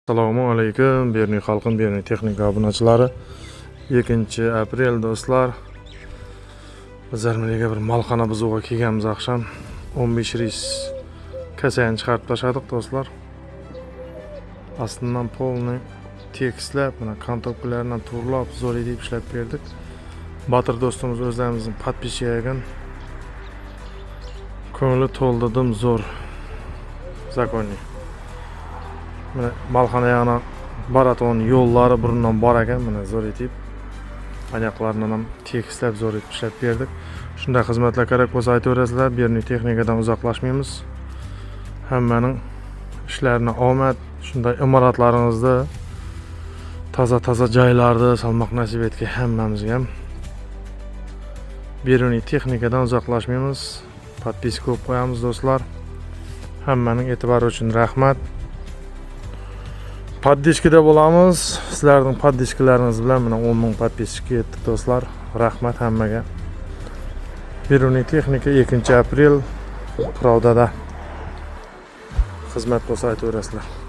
Assalomu alaykum, Berni xalqim, Berni texnika obunachilari. 2-aprel do'stlar. Bizlar menga bir malxana buzuqqa kelganmiz akşam. 15 reys kasayni chiqarib tashladik do'stlar. Aslından polni tekislab, mana kontopkalardan turlab, zo'r edib ishlab berdik. Batir do'stimiz o'zlarimizning podpischiga ko'ngli to'ldidim zo'r. Zakonli. Mana malxana yana baraton yo'llari burundan bor ekan, mana zo'r etib oyoqlarini ham tekislab zo'r etib ishlab berdik. Shunday xizmatlar kerak bo'lsa aytaverasizlar, Berni texnikadan uzoqlashmaymiz. Hammaning ishlarini omad, shunday imoratlaringizda toza joylarda salmoq nasib etgan hammamizga ham Berni texnikadan uzoqlashmaymiz. Podpiska qo'yib qo'yamiz do'stlar. Hammaning e'tibori uchun rahmat. Podpiskada bo'lamiz. Sizlarning podpiskalaringiz bilan mana 10 ming podpiska etdik do'stlar. Rahmat hammaga. Berni texnika 2-aprel Pravdada xizmat bo'lsa aytaverasizlar.